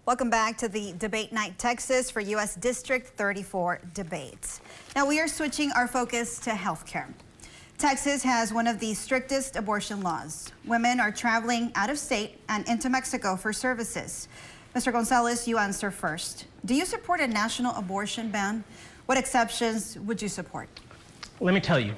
Welcome back to the Debate Night Texas for U.S. District 34 debates. Now we are switching our focus to health care. Texas has one of the strictest abortion laws. Women are traveling out of state and into Mexico for services. Mr. Gonzalez, you answer first. Do you support a national abortion ban? What exceptions would you support? Let me tell you,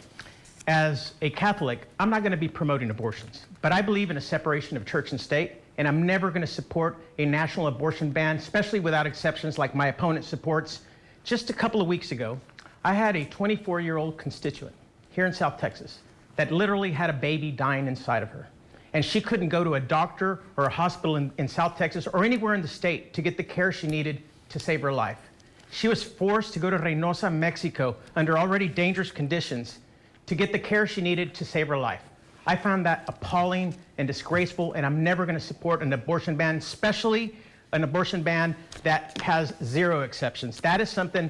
as a Catholic, I'm not going to be promoting abortions, but I believe in a separation of church and state, and I'm never going to support a national abortion ban, especially without exceptions like my opponent supports. Just a couple of weeks ago, I had a 24-year-old constituent here in South Texas that literally had a baby dying inside of her. And she couldn't go to a doctor or a hospital in South Texas or anywhere in the state to get the care she needed to save her life. She was forced to go to Reynosa, Mexico, under already dangerous conditions to get the care she needed to save her life. I found that appalling and disgraceful, and I'm never going to support an abortion ban, especially an abortion ban that has zero exceptions. That is something,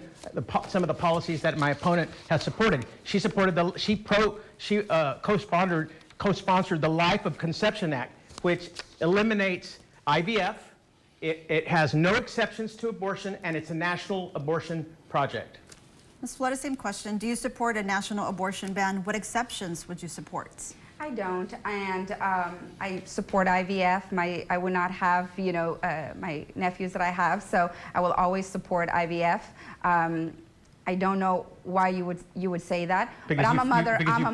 some of the policies that my opponent has supported. She supported co-sponsored the Life of Conception Act, which eliminates IVF. It has no exceptions to abortion, and it's a national abortion project. Ms. Flores, same question. Do you support a national abortion ban? What exceptions would you support? I don't, and I support IVF. I would not have, my nephews that I have, so I will always support IVF. I don't know why you would say that, but I'm a mother. I'm a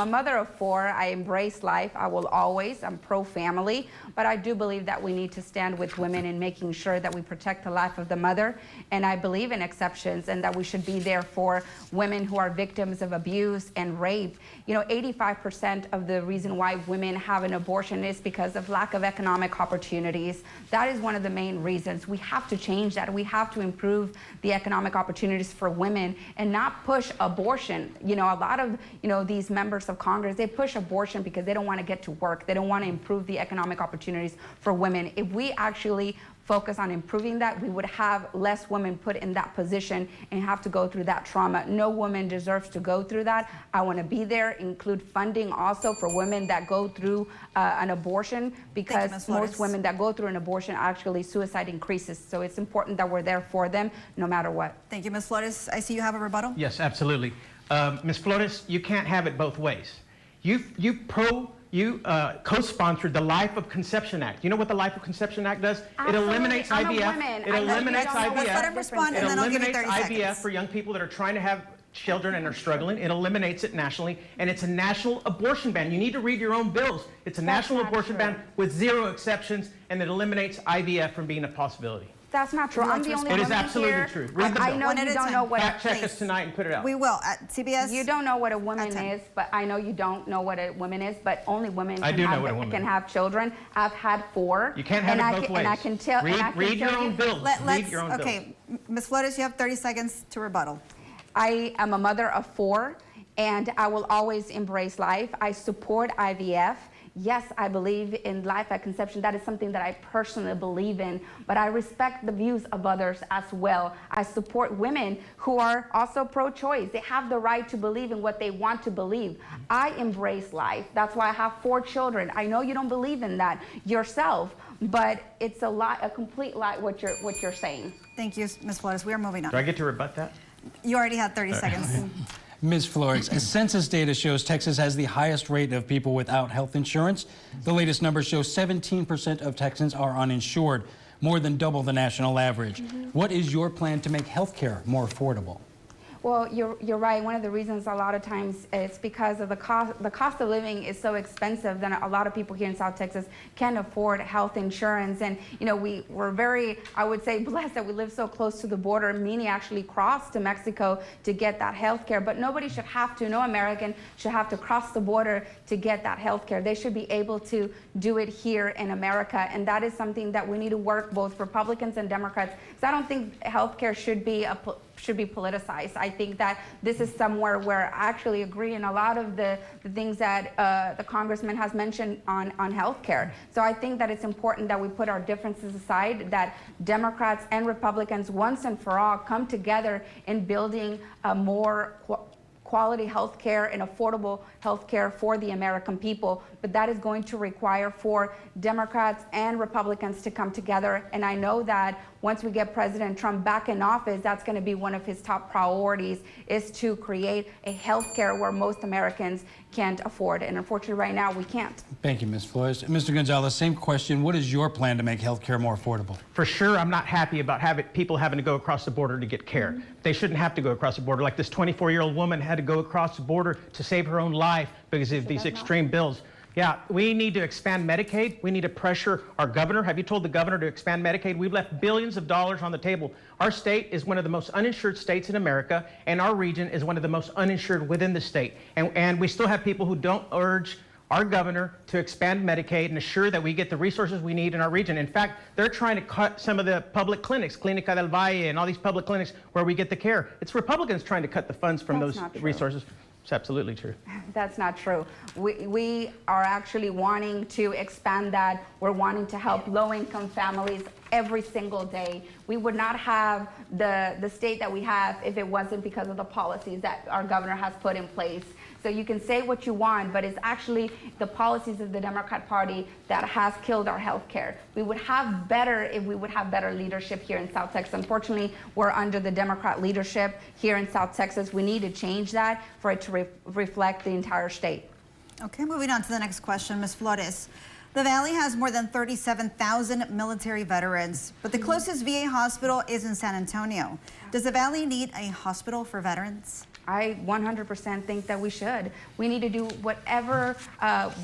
mother of four. I embrace life. I will always. I'm pro-family, but I do believe that we need to stand with women in making sure that we protect the life of the mother. And I believe in exceptions, and that we should be there for women who are victims of abuse and rape. 85% of the reason why women have an abortion is because of lack of economic opportunities. That is one of the main reasons. We have to change that. We have to improve the economic opportunities for women and not push abortion. A lot of, these members of Congress, they push abortion because they don't want to get to work. They don't want to improve the economic opportunities for women. If we actually focus on improving that, we would have less women put in that position and have to go through that trauma. No woman deserves to go through that. I want to be there, include funding also for women that go through an abortion, because most women that go through an abortion, actually suicide increases. So it's important that we're there for them no matter what. Thank you, Ms. Flores. I see you have a rebuttal. Yes, absolutely. Ms. Flores, you can't have it both ways. You co-sponsored the Life of Conception Act. You know what the Life of Conception Act does? Absolutely. It eliminates IVF. It eliminates IVF. Let him respond, and then I'll give you 30 seconds. IVF for young people that are trying to have children and are struggling. It eliminates it nationally, and it's a national abortion ban. You need to read your own bills. It's a national abortion ban with zero exceptions, and it eliminates IVF from being a possibility. That's not true. I'm the only woman here. It is absolutely true. Read the bill. I know you don't know what. Fact check us tonight and put it out. We will at CBS. You don't know what a woman is, but I know you don't know what a woman is. But only women can have children. I've had 4. You can't have it both ways. And I can tell. Read your own bills. Read your own bills. Okay, Ms. Flores, you have 30 seconds to rebuttal. I am a mother of 4, and I will always embrace life. I support IVF. Yes, I believe in life at conception. That is something that I personally believe in, but I respect the views of others as well. I support women who are also pro-choice. They have the right to believe in what they want to believe. I embrace life. That's why I have 4 children. I know you don't believe in that yourself, but it's a complete lie what you're saying. Thank you, Ms. Flores. We are moving on. Do I get to rebut that? You already had 30 seconds. Ms. Flores, census data shows Texas has the highest rate of people without health insurance. The latest numbers show 17% of Texans are uninsured, more than double the national average. What is your plan to make health care more affordable? Well, you're right. One of the reasons a lot of times it's because of the cost of living is so expensive that a lot of people here in South Texas can't afford health insurance. And we're very, I would say, blessed that we live so close to the border. Many actually cross to Mexico to get that health care, but nobody should have to, no American should have to cross the border to get that health care. They should be able to do it here in America, and that is something that we need to work, both Republicans and Democrats, because I don't think health care should be politicized. I think that this is somewhere where I actually agree in a lot of the things that the congressman has mentioned on healthcare. So I think that it's important that we put our differences aside, that Democrats and Republicans once and for all come together in building a more quality health care and affordable health care for the American people. But that is going to require for Democrats and Republicans to come together. And I know that once we get President Trump back in office, that's going to be one of his top priorities, is to create a health care where most Americans can't afford. And unfortunately, right now, we can't. Thank you, Ms. Flores. Mr. Gonzalez, same question. What is your plan to make health care more affordable? For sure, I'm not happy about people having to go across the border to get care. They shouldn't have to go across the border. Like this 24-year-old woman had to go across the border to save her own life because of these extreme bills. Yeah, we need to expand Medicaid. We need to pressure our governor. Have you told the governor to expand Medicaid? We've left billions of dollars on the table. Our state is one of the most uninsured states in America, and our region is one of the most uninsured within the state. And we still have people who don't urge our governor to expand Medicaid and assure that we get the resources we need in our region. In fact, they're trying to cut some of the public clinics, Clínica del Valle and all these public clinics where we get the care. It's Republicans trying to cut the funds from those resources. It's absolutely true. That's not true. We are actually wanting to expand that. We're wanting to help low-income families every single day. We would not have the state that we have if it wasn't because of the policies that our governor has put in place. So you can say what you want, but it's actually the policies of the Democrat Party that has killed our health care. We would have better if we would have better leadership here in South Texas. Unfortunately, we're under the Democrat leadership here in South Texas. We need to change that for it to reflect the entire state. Okay, moving on to the next question, Ms. Flores. The Valley has more than 37,000 military veterans, but the closest VA hospital is in San Antonio. Does the Valley need a hospital for veterans? I 100% think that we should. We need to do whatever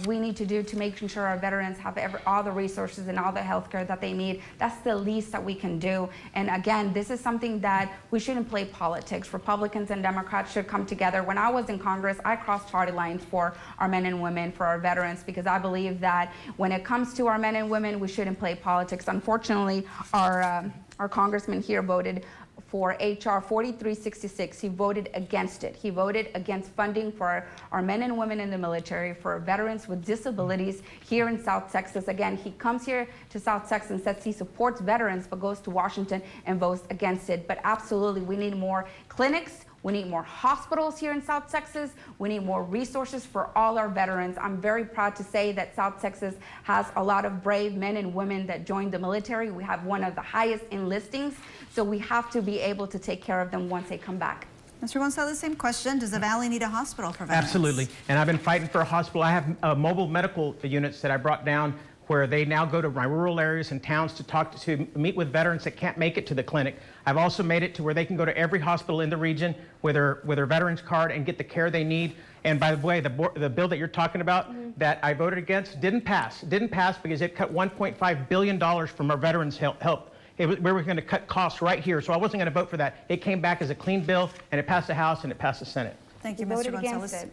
we need to do to make sure our veterans have all the resources and all the health care that they need. That's the least that we can do. And again, this is something that we shouldn't play politics. Republicans and Democrats should come together. When I was in Congress, I crossed party lines for our men and women, for our veterans, because I believe that when it comes to our men and women, we shouldn't play politics. Unfortunately, our congressman here voted for HR 4366. He voted against it. He voted against funding for our men and women in the military, for veterans with disabilities here in South Texas. Again, he comes here to South Texas and says he supports veterans, but goes to Washington and votes against it. But absolutely, we need more clinics. We need more hospitals here in South Texas. We need more resources for all our veterans. I'm very proud to say that South Texas has a lot of brave men and women that joined the military. We have one of the highest enlistings, so we have to be able to take care of them once they come back. Mr. Gonzalez, same question. Does the Valley need a hospital for veterans? Absolutely. And I've been fighting for a hospital. I have mobile medical units that I brought down where they now go to my rural areas and towns to meet with veterans that can't make it to the clinic. I've also made it to where they can go to every hospital in the region with their veterans card and get the care they need. And by the way, the bill that you're talking about that I voted against didn't pass. It didn't pass because it cut $1.5 billion from our veterans help. We were going to cut costs right here, so I wasn't going to vote for that. It came back as a clean bill, and it passed the House and it passed the Senate. Thank you, We Mr. voted Gonzalez. against it.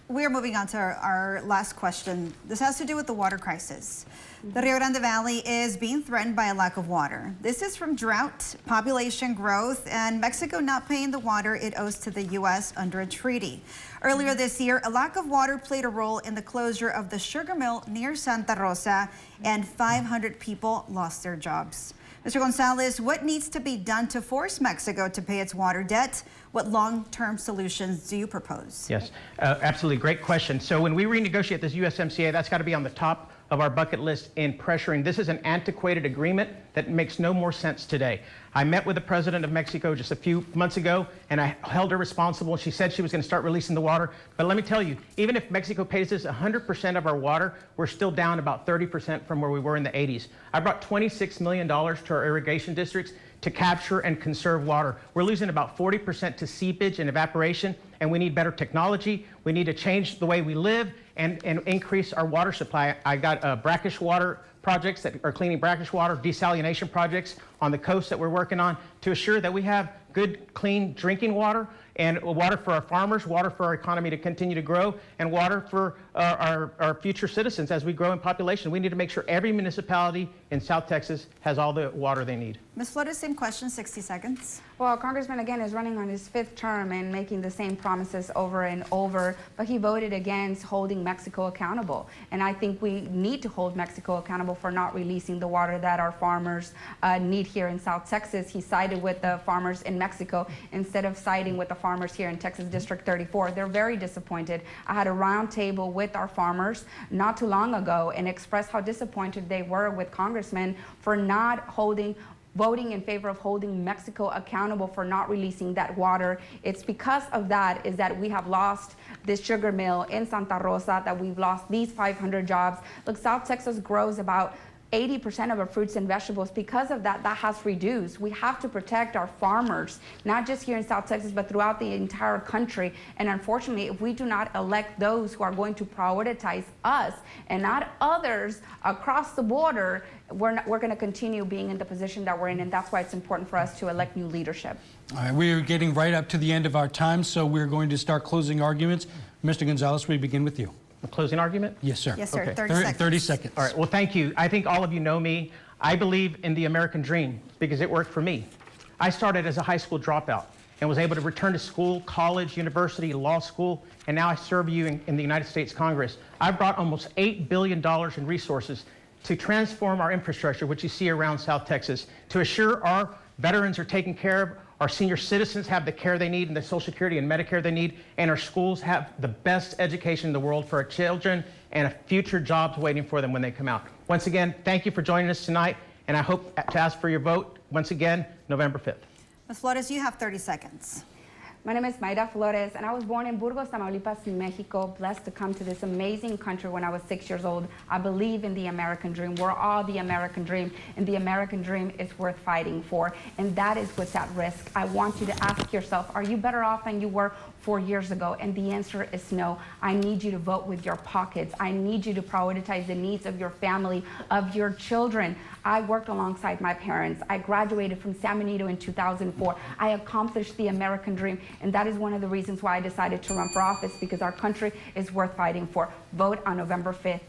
We are moving on to our last question. This has to do with the water crisis. The Rio Grande Valley is being threatened by a lack of water. This is from drought, population growth, and Mexico not paying the water it owes to the U.S. under a treaty. Earlier this year, a lack of water played a role in the closure of the sugar mill near Santa Rosa, and 500 people lost their jobs. Mr. Gonzalez, what needs to be done to force Mexico to pay its water debt? What long-term solutions do you propose? Yes, absolutely. Great question. So when we renegotiate this USMCA, that's got to be on the top of our bucket list in pressuring. This is an antiquated agreement that makes no more sense today. I met with the president of Mexico just a few months ago, and I held her responsible. She said she was going to start releasing the water. But let me tell you, even if Mexico pays us 100% of our water, we're still down about 30% from where we were in the 80s. I brought $26 million to our irrigation districts to capture and conserve water. We're losing about 40% to seepage and evaporation, and we need better technology. We need to change the way we live and increase our water supply. I got brackish water projects that are cleaning brackish water, desalination projects on the coast that we're working on to assure that we have good, clean drinking water and water for our farmers, water for our economy to continue to grow, and water for our future citizens as we grow in population. We need to make sure every municipality in South Texas has all the water they need. Ms. Flores, same question, 60 seconds. Well, Congressman, again, is running on his 5th term and making the same promises over and over, but he voted against holding Mexico accountable. And I think we need to hold Mexico accountable for not releasing the water that our farmers need here in South Texas. He sided with the farmers in Mexico instead of siding with the farmers here in Texas District 34. They're very disappointed. I had a round table with our farmers not too long ago and expressed how disappointed they were with Congressmen for not voting in favor of holding Mexico accountable for not releasing that water. It's because of that is that we have lost this sugar mill in Santa Rosa, that we've lost these 500 jobs. Look, South Texas grows about 80% of our fruits and vegetables. Because of that, that has reduced. We have to protect our farmers, not just here in South Texas, but throughout the entire country. And unfortunately, if we do not elect those who are going to prioritize us and not others across the border, we're going to continue being in the position that we're in. And that's why it's important for us to elect new leadership. All right, we're getting right up to the end of our time, so we're going to start closing arguments. Mr. Gonzalez, we begin with you. A closing argument? Yes, sir. Yes, sir. Okay. 30 seconds. 30 seconds. All right, well, thank you. I think all of you know me. I believe in the American dream because it worked for me. I started as a high school dropout and was able to return to school, college, university, law school, and now I serve you in the United States Congress. I've brought almost $8 billion in resources to transform our infrastructure, which you see around South Texas, to assure our veterans are taken care of, our senior citizens have the care they need and the Social Security and Medicare they need, and our schools have the best education in the world for our children and future jobs waiting for them when they come out. Once again, thank you for joining us tonight, and I hope to ask for your vote once again, November 5th. Ms. Flores, you have 30 seconds. My name is Mayra Flores, and I was born in Burgos, Tamaulipas, Mexico, blessed to come to this amazing country when I was 6 years old. I believe in the American dream. We're all the American dream, and the American dream is worth fighting for, and that is what's at risk. I want you to ask yourself, are you better off than you were 4 years ago? And the answer is no. I need you to vote with your pockets. I need you to prioritize the needs of your family, of your children. I worked alongside my parents. I graduated from San Benito in 2004. I accomplished the American dream, and that is one of the reasons why I decided to run for office, because our country is worth fighting for. Vote on November 5th.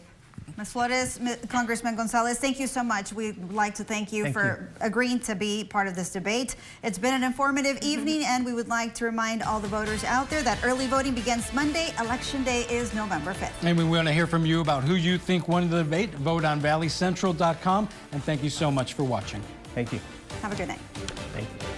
Ms. Flores, Congressman Gonzalez, thank you so much. We'd like to thank you for agreeing to be part of this debate. It's been an informative evening, and we would like to remind all the voters out there that early voting begins Monday. Election day is November 5th. And we want to hear from you about who you think won the debate. Vote on valleycentral.com. And thank you so much for watching. Thank you. Have a good night. Thank you.